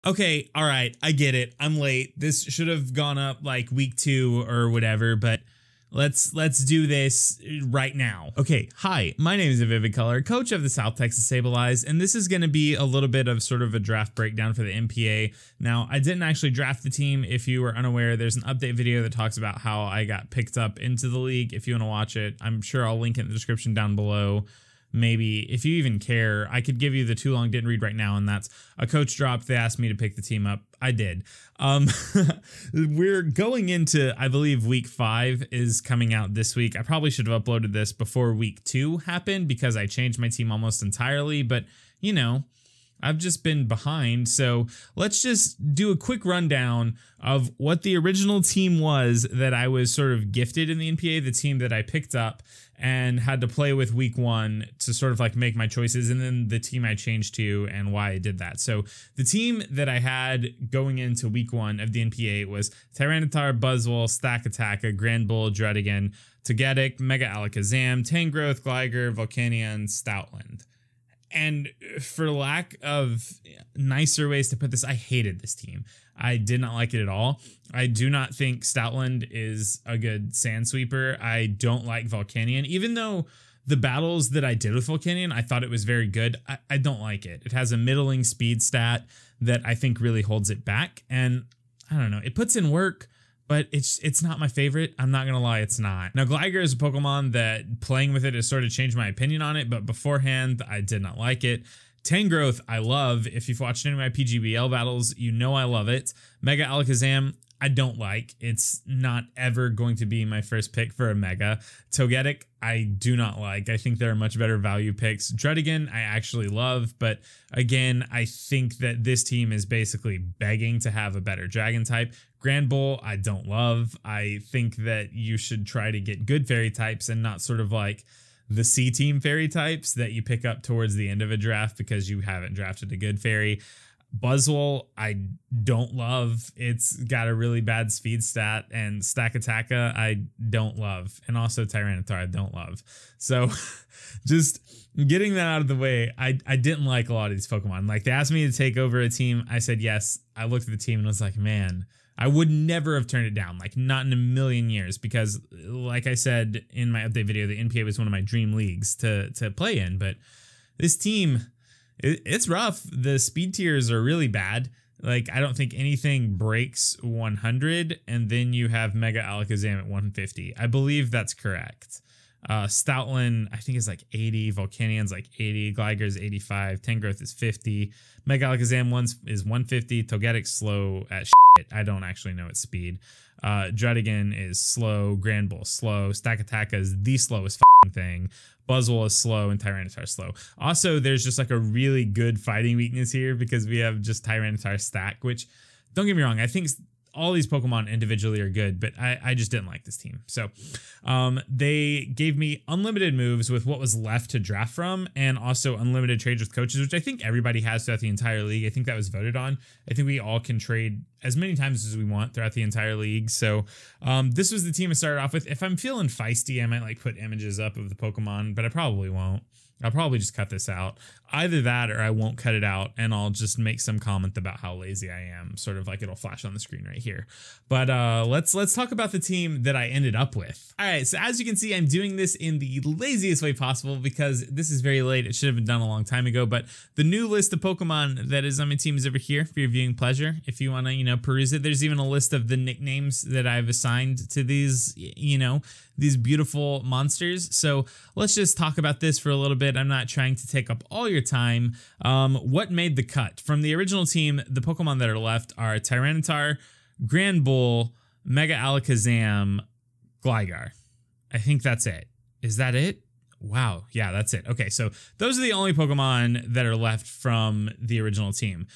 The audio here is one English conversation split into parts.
Okay, all right, I get it. I'm late. This should have gone up like week 2 or whatever, but let's do this right now. Okay, hi, my name is Vivid Color, coach of the South Texas Stabilized, and this is going to be a little bit of sort of a draft breakdown for the NPA. Now, I didn't actually draft the team. If you were unaware, there's an update video that talks about how I got picked up into the league. If you want to watch it, I'm sure I'll link it in the description down below. Maybe if you even care, I could give you the too long didn't read right now, and that's a coach dropped. They asked me to pick the team up. I did. We're going into, I believe, week 5 is coming out this week. I probably should have uploaded this before week 2 happened because I changed my team almost entirely, but you know, I've just been behind. So let's just do a quick rundown of what the original team was that I was sort of gifted in the NPA, the team that I picked up and had to play with week 1 to sort of like make my choices, and then the team I changed to and why I did that. So the team that I had going into week 1 of the NPA was Tyranitar, Buzzwole, Stack Attacka, Grand Bull, Dredigan, Togetic, Mega Alakazam, Tangrowth, Gligar, Volcanion, Stoutland. And for lack of nicer ways to put this, I hated this team. I did not like it at all. I do not think Stoutland is a good sand sweeper. I don't like Volcanion. Even though the battles that I did with Volcanion, I thought it was very good, I don't like it. It has a middling speed stat that I think really holds it back. And I don't know, it puts in work, but it's not my favorite. I'm not gonna lie, it's not. Now, Gligar is a Pokemon that playing with it has sort of changed my opinion on it, but beforehand, I did not like it. Tangrowth, I love. If you've watched any of my PGBL battles, you know I love it. Mega Alakazam, I don't like. It's not ever going to be my first pick for a Mega. Togetic, I do not like. I think there are much better value picks. Dredigan, I actually love, but again, I think that this team is basically begging to have a better Dragon type. Grand Bull, I don't love. I think that you should try to get good fairy types and not sort of like the C team fairy types that you pick up towards the end of a draft because you haven't drafted a good fairy. Buzzwole, I don't love. It's got a really bad speed stat, and Stack Attacka, I don't love. And also Tyranitar, I don't love. So just getting that out of the way, I didn't like a lot of these Pokemon. Like, they asked me to take over a team. I said yes. I looked at the team and was like, man, I would never have turned it down, like not in a million years, because like I said in my update video, the NPA was one of my dream leagues to play in, but this team, it's rough. The speed tiers are really bad. Like, I don't think anything breaks 100, and then you have Mega Alakazam at 150. I believe that's correct. Stoutland, I think, is like 80. Volcanion's like 80. Gligar's 85. Tangrowth is 50. Mega Alakazam is 150. Togetic slow as shit. I don't actually know its speed. Dredigan is slow. Grand Bull slow. Stack Attacka is the slowest thing. Buzzwole is slow and Tyranitar slow. Also, there's just like a really good fighting weakness here because we have just Tyranitar Stack, which, don't get me wrong, I think all these Pokemon individually are good, but I just didn't like this team. So they gave me unlimited moves with what was left to draft from, and also unlimited trades with coaches, which I think everybody has throughout the entire league. I think that was voted on. I think we all can trade as many times as we want throughout the entire league. So this was the team I started off with. If I'm feeling feisty, I might like put images up of the Pokemon, but I probably won't. I'll probably just cut this out. Either that or I won't cut it out and I'll just make some comment about how lazy I am. Sort of like it'll flash on the screen right here. But let's talk about the team that I ended up with. All right, so as you can see, I'm doing this in the laziest way possible because this is very late. It should have been done a long time ago, but the new list of Pokemon that is on my team is over here for your viewing pleasure. If you want to, you know, peruse it, there's even a list of the nicknames that I've assigned to these, you know, these beautiful monsters. So let's just talk about this for a little bit. I'm not trying to take up all your time. What made the cut? From the original team, the Pokemon that are left are Tyranitar, Grand Bull, Mega Alakazam, Gligar. I think that's it. Is that it? Wow. Yeah, that's it. Okay, so those are the only Pokemon that are left from the original team.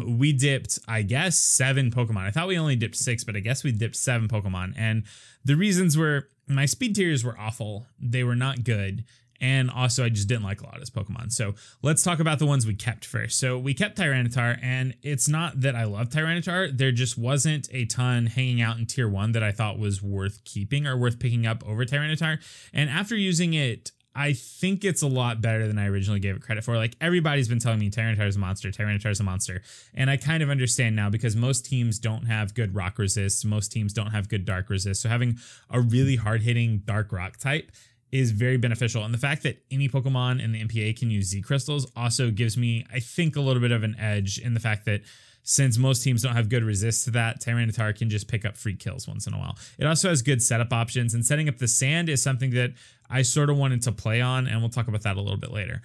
We dipped, I guess, 7 Pokemon. I thought we only dipped 6, but I guess we dipped 7 Pokemon. And the reasons were my speed tiers were awful. They were not good. And also, I just didn't like a lot of this Pokemon. So let's talk about the ones we kept first. So we kept Tyranitar, and it's not that I love Tyranitar. There just wasn't a ton hanging out in tier 1 that I thought was worth keeping or worth picking up over Tyranitar. And after using it I think it's a lot better than I originally gave it credit for. Like, everybody's been telling me Tyranitar's a monster, Tyranitar's a monster. And I kind of understand now, because most teams don't have good rock resists. Most teams don't have good dark resist. So having a really hard-hitting dark rock type is very beneficial. And the fact that any Pokemon in the NPA can use Z crystals also gives me, I think, a little bit of an edge in the fact that since most teams don't have good resist to that, Tyranitar can just pick up free kills once in a while. It also has good setup options, and setting up the sand is something that I sort of wanted to play on, and we'll talk about that a little bit later.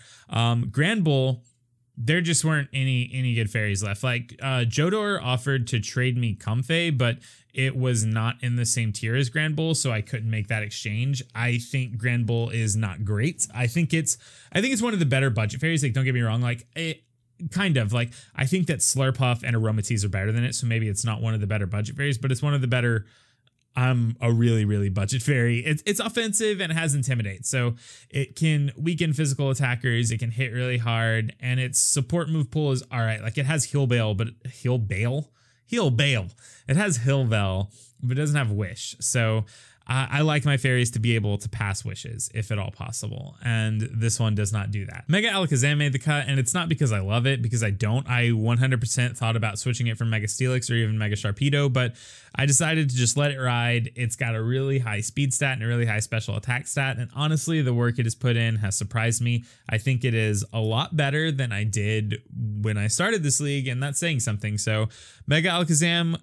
Grand Bull, there just weren't any good fairies left. Like, Jodor offered to trade me Comfey, but it was not in the same tier as Grand Bull, so I couldn't make that exchange. I think Grand Bull is not great. I think it's one of the better budget fairies. Like, don't get me wrong. Like, kind of like, I think that Slurpuff and Aromatisse are better than it, so maybe it's not one of the better budget fairies, but it's one of the better. I'm a really budget fairy. It's offensive and it has Intimidate, so it can weaken physical attackers. It can hit really hard, and its support move pool is all right. Like, it has Heal Bale. It has Heal Bell, but it doesn't have Wish. So I like my fairies to be able to pass wishes if at all possible, and this one does not do that. Mega Alakazam made the cut, and it's not because I love it, because I don't. I 100% thought about switching it from Mega Steelix or even Mega Sharpedo, but I decided to just let it ride. It's got a really high speed stat and a really high special attack stat, and honestly, the work it has put in has surprised me. I think it is a lot better than I did when I started this league, and that's saying something. So Mega Alakazam,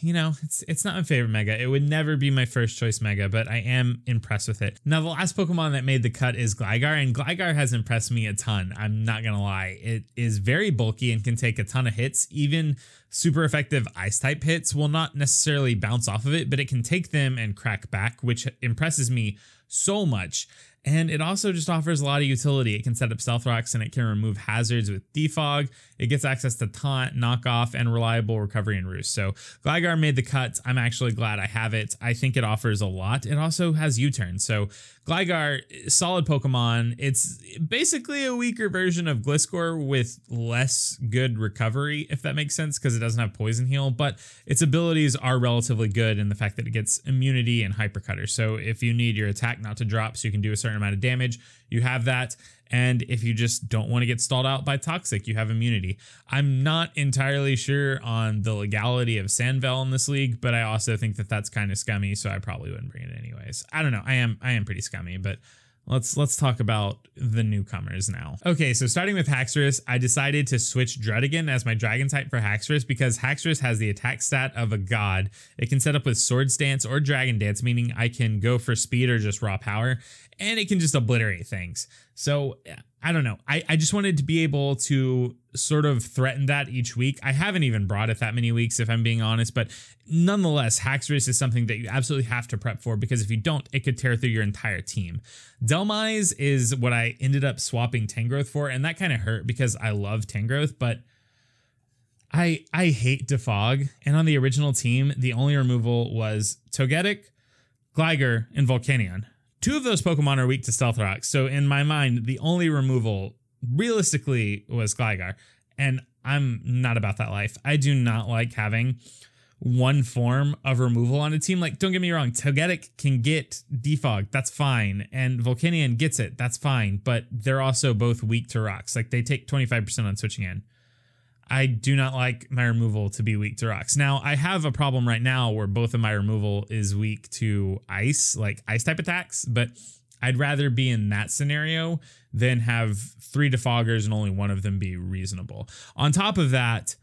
you know, it's not my favorite Mega. It would never be my first choice Mega, but I am impressed with it. Now, the last Pokemon that made the cut is Gligar, and Gligar has impressed me a ton. I'm not gonna lie. It is very bulky and can take a ton of hits. Even super effective ice type hits will not necessarily bounce off of it, but it can take them and crack back, which impresses me so much. And it also just offers a lot of utility. It can set up Stealth Rocks, and it can remove hazards with Defog. It gets access to Taunt, Knockoff, and reliable recovery and Roost. So Gligar made the cut. I'm actually glad I have it. I think it offers a lot. It also has U-turn. So Gligar, solid Pokemon. It's basically a weaker version of Gliscor with less good recovery, if that makes sense, because it doesn't have Poison Heal, but its abilities are relatively good in the fact that it gets immunity and Hypercutter. So if you need your attack not to drop so you can do a certain amount of damage, you have that. And if you just don't want to get stalled out by Toxic, you have immunity. I'm not entirely sure on the legality of Sandvell in this league, but I also think that that's kind of scummy, so I probably wouldn't bring it anyways. I don't know. I am pretty scummy, but let's talk about the newcomers now. Okay, so starting with Haxorus, I decided to switch Druddigon as my dragon type for Haxorus because Haxorus has the attack stat of a god. It can set up with Swords Dance or Dragon Dance, meaning I can go for speed or just raw power, and it can just obliterate things. So I don't know. I just wanted to be able to sort of threaten that each week. I haven't even brought it that many weeks, if I'm being honest, but nonetheless, Haxorus is something that you absolutely have to prep for, because if you don't, it could tear through your entire team. Delmise is what I ended up swapping Tangrowth for, and that kind of hurt because I love Tangrowth, but I hate Defog, and on the original team, the only removal was Togetic, Gligar, and Volcanion. Two of those Pokemon are weak to Stealth Rocks, so in my mind, the only removal realistically was Gligar, and I'm not about that life. I do not like having one form of removal on a team. Like, don't get me wrong, Togetic can get Defog, that's fine, and Volcanion gets it, that's fine, but they're also both weak to rocks. Like, they take 25% on switching in. I do not like my removal to be weak to rocks. Now, I have a problem right now where both of my removal is weak to ice, like ice type attacks, but I'd rather be in that scenario than have 3 Defoggers and only one of them be reasonable. On top of that,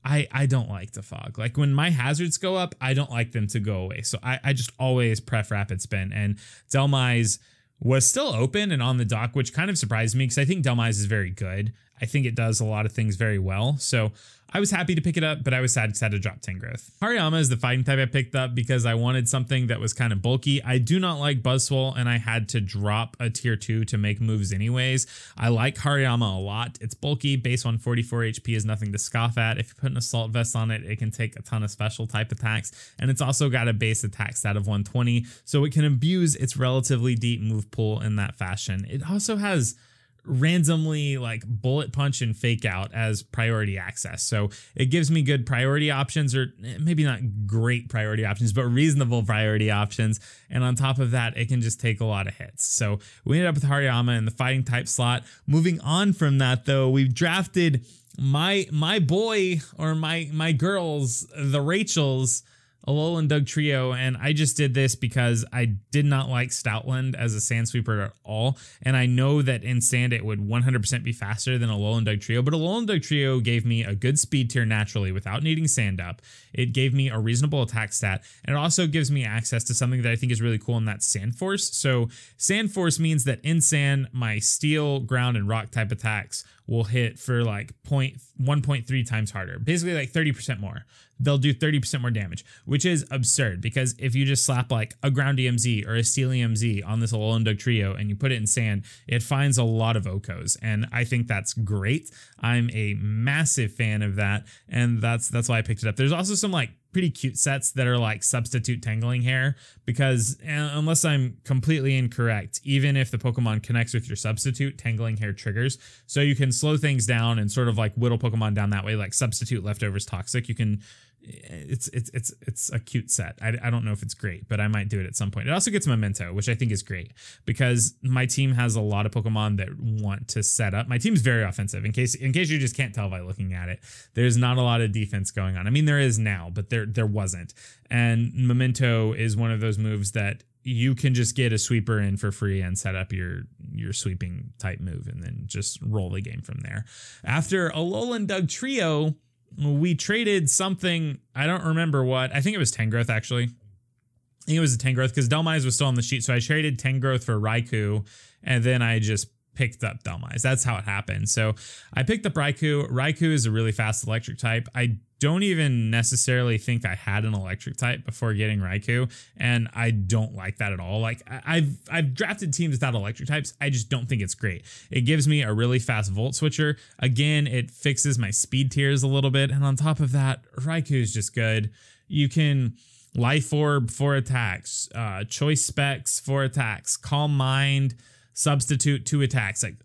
I don't like Defog. Like, when my hazards go up, I don't like them to go away. So I just always pref Rapid Spin, and Delmise was still open and on the dock, which kind of surprised me because I think Delmise is very good. I think it does a lot of things very well. So I was happy to pick it up, but I was sad because I had to drop Tangrowth. Hariyama is the fighting type I picked up because I wanted something that was kind of bulky. I do not like Buzzwole, and I had to drop a tier 2 to make moves anyways. I like Hariyama a lot. It's bulky. Base 144 HP is nothing to scoff at. If you put an Assault Vest on it, it can take a ton of special type attacks, and it's also got a base attack stat of 120, so it can abuse its relatively deep move pool in that fashion. It also has randomly like bullet punch and fake out as priority access. So it gives me good priority options, or maybe not great priority options, but reasonable priority options. And on top of that, it can just take a lot of hits. So we ended up with Hariyama in the fighting type slot. Moving on from that though, we've drafted my boy, or my girls, the Rachels, Alolan Doug trio, and I just did this because I did not like Stoutland as a sand sweeper at all, and I know that in sand it would 100% be faster than Alolan Doug trio, but Alolan Doug trio gave me a good speed tier naturally without needing sand up. It gave me a reasonable attack stat, and it also gives me access to something that I think is really cool, and that's Sand Force. So Sand Force means that in sand, my steel, ground, and rock type attacks will hit for like 1.3 times harder, basically like 30% more. They'll do 30% more damage, which is absurd, because if you just slap like a ground EMZ or a steel EMZ on this Alolan Doug trio and you put it in sand, it finds a lot of OHKOs, and I think that's great. I'm a massive fan of that, and that's why I picked it up. There's also some like pretty cute sets that are like substitute tangling hair, because unless I'm completely incorrect, even if the Pokemon connects with your substitute, tangling hair triggers. So you can slow things down and sort of like whittle Pokemon down that way, like substitute leftovers toxic. You can, it's a cute set. I don't know if it's great, but I might do it at some point. It also gets Memento, which I think is great, because my team has a lot of Pokemon that want to set up. My team's very offensive, in case you just can't tell by looking at it. There's not a lot of defense going on. I mean, there is now, but there wasn't. And Memento is one of those moves that you can just get a sweeper in for free and set up your sweeping type move, and then just roll the game from there. After Alolan Doug trio, we traded something, I don't remember what. I think it was Tangrowth, actually. I think it was a Tangrowth, because Dhelmise was still on the sheet, so I traded Tangrowth for Raikou, and then I just picked up Dhelmise. That's how it happened. So I picked up Raikou. Raikou is a really fast electric type. I don't even necessarily think I had an electric type before getting Raikou, and I don't like that at all. Like, I've drafted teams without electric types. I just don't think it's great. It gives me a really fast Volt Switcher. Again, it fixes my speed tiers a little bit, and on top of that, Raikou is just good. You can Life Orb for attacks, Choice Specs for attacks, Calm Mind, Substitute 2 attacks. Like,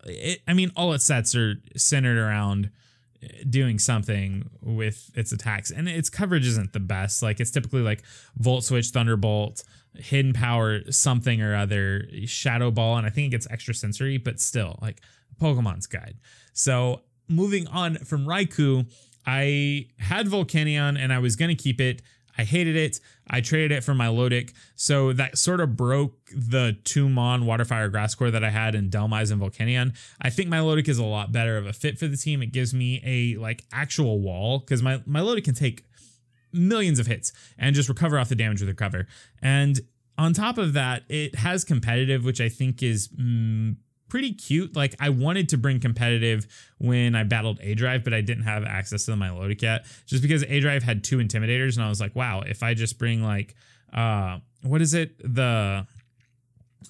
I mean, all its sets are centered around doing something with its attacks, and its coverage isn't the best. Like, it's typically like Volt Switch, Thunderbolt, Hidden Power, something or other, Shadow Ball, and I think it gets extra sensory, but still, like, Pokemon's Guide. So moving on from Raikou, I had Volcanion and I was going to keep it. I hated it. I traded it for my Milotic, so that sort of broke the 2-Mon Water Fire Grass Core that I had in Dhelmise and Volcanion. I think my Milotic is a lot better of a fit for the team. It gives me a like actual wall, because my Milotic can take millions of hits and just recover off the damage with Recover. And on top of that, it has competitive, which I think is pretty cute. Like, I wanted to bring competitive when I battled A-Drive, but I didn't have access to the Milotic yet, just because A-Drive had 2 Intimidators, and I was like, wow, if I just bring like, what is it? The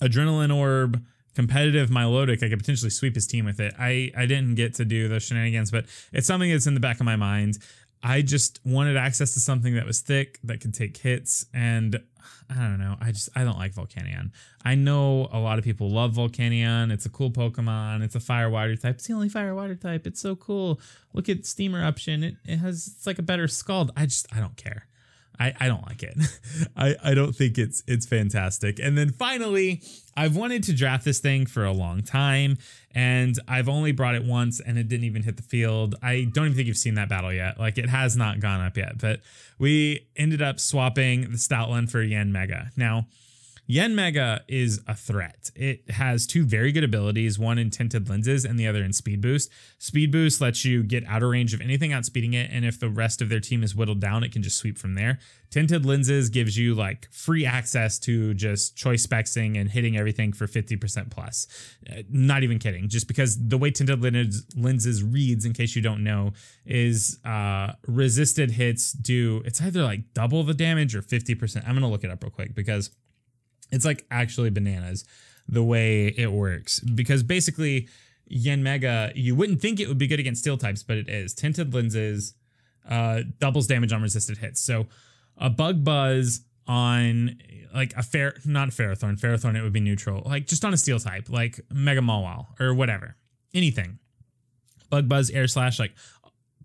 Adrenaline Orb, competitive Milotic, I could potentially sweep his team with it. I didn't get to do those shenanigans, but it's something that's in the back of my mind. I just wanted access to something that was thick, that could take hits, and I don't know. I don't like Volcanion. I know a lot of people love Volcanion. It's a cool Pokemon. It's a Fire Water type. It's the only Fire Water type. It's so cool. Look at Steam Eruption. It's like a better Scald. I don't care. I don't like it. I don't think it's fantastic. And then finally, I've wanted to draft this thing for a long time, and I've only brought it once, and it didn't even hit the field. I don't even think you've seen that battle yet. Like, it has not gone up yet, but we ended up swapping the Stoutland for Yanmega. Now, Yanmega is a threat. It has 2 very good abilities, one in Tinted Lenses and the other in Speed Boost. Speed Boost lets you get out of range of anything outspeeding it, and if the rest of their team is whittled down, it can just sweep from there. Tinted Lenses gives you like free access to just choice spexing and hitting everything for 50% plus. Not even kidding, just because the way Tinted Lenses reads, in case you don't know, is resisted hits do, it's either like double the damage or 50%. I'm going to look it up real quick, because it's like actually bananas the way it works, because basically Yanmega, you wouldn't think it would be good against steel types, but it is. Tinted Lenses doubles damage on resisted hits. So a Bug Buzz on like not Ferrothorn, it would be neutral, like just on a steel type, like Mega Mawile or whatever. anything. Bug buzz, air slash, like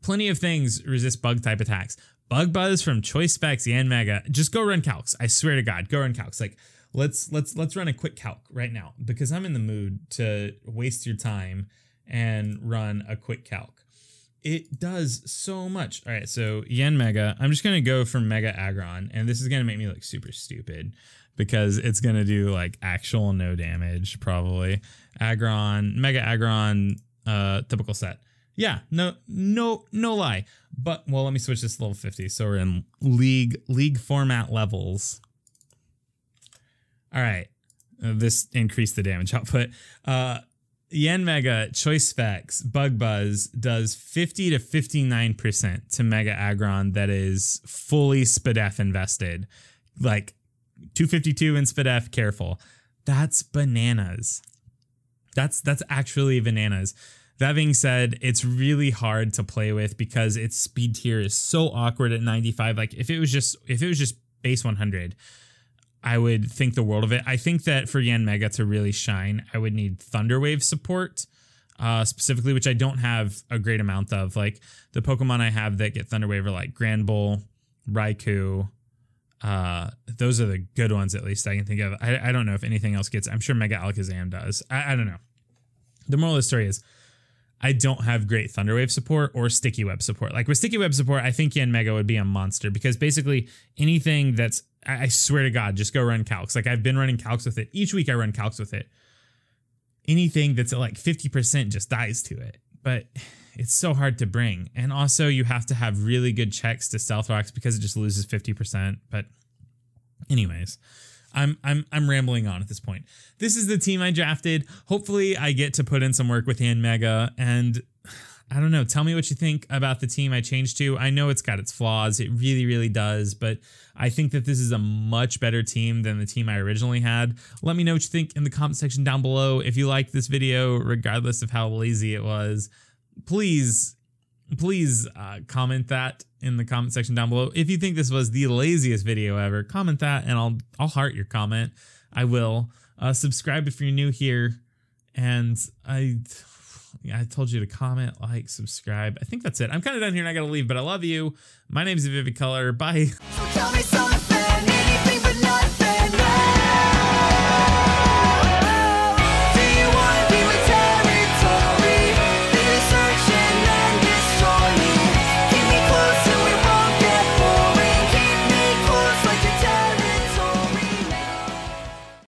plenty of things resist bug type attacks. Bug buzz from choice specs, Yan Mega. Just go run calcs. I swear to God, go run calcs. Like let's run a quick calc right now because I'm in the mood to waste your time and run a quick calc. It does so much. All right, so Yan Mega. I'm just gonna go for Mega Aggron, and this is gonna make me look super stupid because it's gonna do like actual no damage probably. Aggron, Mega Aggron, typical set. Yeah, no lie. But well, let me switch this to level 50. So we're in league format levels. All right, this increased the damage output. Yan Mega choice specs Bug Buzz does 50 to 59% to Mega Aggron that is fully SPDEF invested, like 252 in SPDEF. Careful, that's bananas. That's actually bananas. That being said, it's really hard to play with because its speed tier is so awkward at 95. Like if it was just base 100, I would think the world of it. I think that for Yan Mega to really shine, I would need Thunderwave support, specifically, which I don't have a great amount of. Like the Pokemon I have that get Thunderwave are like Granbull, Raikou. Those are the good ones, at least I can think of. I don't know if anything else gets. I'm sure Mega Alakazam does. I don't know. The moral of the story is I don't have great Thunderwave support or Sticky Web support. Like with Sticky Web support, I think Yan Mega would be a monster because basically anything that's, I swear to God, just go run calcs. Like I've been running calcs with it. Each week I run calcs with it. Anything that's at like 50% just dies to it. But it's so hard to bring. And also you have to have really good checks to Stealth Rocks because it just loses 50%. But anyways, I'm rambling on at this point. This is the team I drafted. Hopefully I get to put in some work with Yan Mega, and I don't know, tell me what you think about the team I changed to. I know it's got its flaws. It really, really does, but I think that this is a much better team than the team I originally had. Let me know what you think in the comment section down below. If you liked this video, regardless of how lazy it was, please comment that in the comment section down below. If you think this was the laziest video ever, comment that and I'll heart your comment. I will. Subscribe if you're new here. And I told you to comment, like, subscribe. I think that's it. I'm kind of done here and I gotta leave, but I love you. My name's Vivid Color. Bye. So tell me